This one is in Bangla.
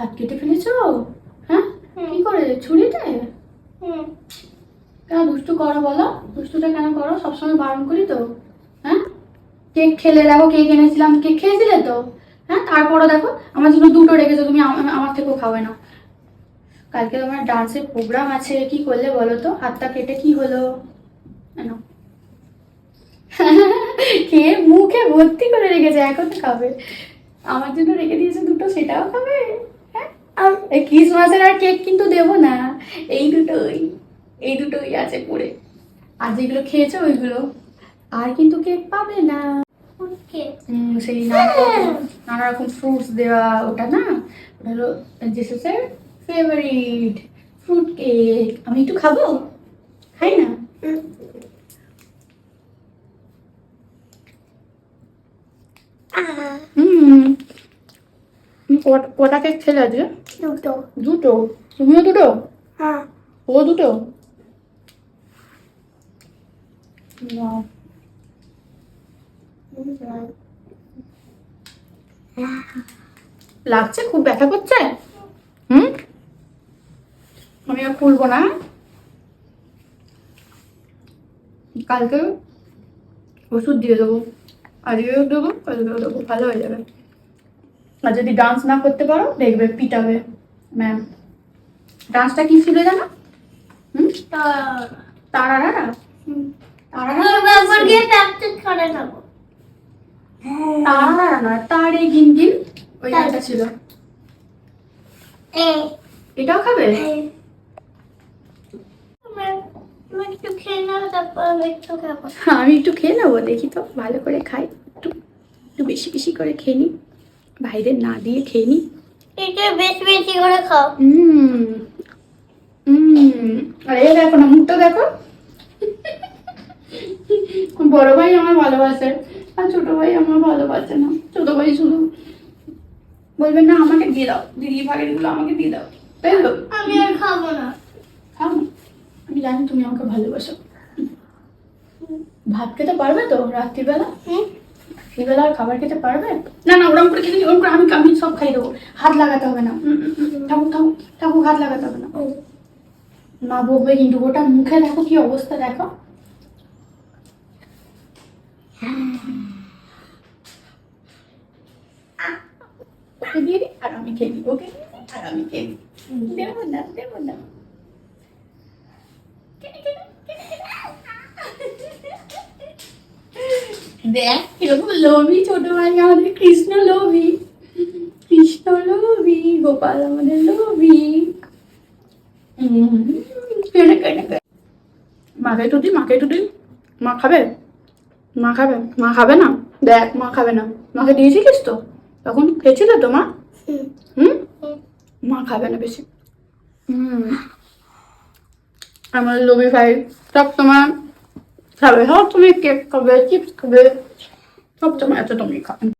হাত কেটে ফেলেছো? হ্যাঁ, কি করে? ছুরিতে? কেন দুষ্টু করো বলো? দুষ্টুটা কেন করো? সবসময় বারণ করি তো। হ্যাঁ, কেক খেলে দেখো, কেক এনেছিলাম, কেক খেয়েছিলে তো? হ্যাঁ, তারপরও দেখো আমার জন্য দুটো রেখেছো তুমি, আমার থেকেও খাওয়াই না। কালকে তোমার ডান্সের প্রোগ্রাম আছে, কি করলে বলো তো? হাতটা কেটে কি হলো? কেন? খেয়ে মুখে ভর্তি করে রেখেছে, এখন খাবে। আমার জন্য রেখে দিয়েছে দুটো, সেটাও খাবে? হ্যাঁ, আর এই ক্রিসমাসের আর কেক কিন্তু দেবো না। এই দুটোই, এই দুটোই আছে পড়ে। আর যেগুলো খেয়েছো ওইগুলো, আর কিন্তু কেক পাবে না। সেই নানা রকম ফ্রুটস দেওয়া, ওটা না, ওটা হলো জেসাসের ফেভারিট ফ্রুট কেক। আমি একটু খাবো? খাই না? হুম, কটা কেক খেলে আজকে? দুটো। দুটো? তুমিও দুটো? হ্যাঁ। ও দুটো? Wow. লাগছে? খুব ব্যথা করছে? হুম, আমি আর খুলবো না। কালকে ওষুধ দিয়ে দেবো, আজকেও দেবো, কালকেও দেবো, ভালো হয়ে যাবে। আর যদি ডান্স না করতে পারো দেখবে পিটাবে ম্যাম। ডান্সটা কি ছিল জানো? হুম, তারারা। তারারা নয়, তারে গিন গিন, ওই গানটা ছিল। এটাও খাবে? আমি একটু খেয়ে নেবো, দেখি তো, ভালো করে খাই, একটু একটু বেশি বেশি করে খেয়ে নি, বাইরে না দিয়ে খেয়ে নি। বেশি বেশি করে খাও। আর এই দেখো না, মুখটা দেখো। বড় ভাই আমার ভালোবাসে, আর ছোট ভাই আমার ভালোবাসে না। ছোট ভাই শুধু বলবেন না আমাকে দিয়ে দাও, দিদি ভাগের গুলো আমাকে দিয়ে দাও, তাই তো? আমি আর খাবো না। খাও না, আমি জানি তুমি আমাকে ভালোবাসো। ভাত খেতে পারবে তো রাত্রিবেলা? রাত্রিবেলা খাবার খেতে পারবে? না না, ওরকম করে খেতে, ওরকম করে আমি আমি সব খাই দেবো, হাত লাগাতে হবে না। ঠাকুর ঠাকুর ঠাকুর, হাত লাগাতে হবে না। মা বকবে কিন্তু, ওটা মুখে দেখো কি অবস্থা, দেখো। ওকে দিয়ে দিই আর আমি খেয়ে নিই, ওকে দিয়ে দিই আর আমি খেয়ে নিই। দেবো না, দেবো না। দেখ কিরকম লোভী ছোট ভাই আমাদের, কৃষ্ণ লোভী, কৃষ্ণ লোভী, গোপাল আমাদের লোভী। মাকে একটু দিই, মাকে একটু দিই। মা খাবে? মা খাবে? মা খাবে না? দেখ, মা খাবে না। মাকে দিয়েছিলিস তো তখন, খেয়েছিল তো মা? হুম, মা খাবে না বেশি। আমার লোভি ভাই সব তোমার খাবে, সব তুমি কেক খাবে, চিপস খাবে, সব তোমার এত তুমি খাবে।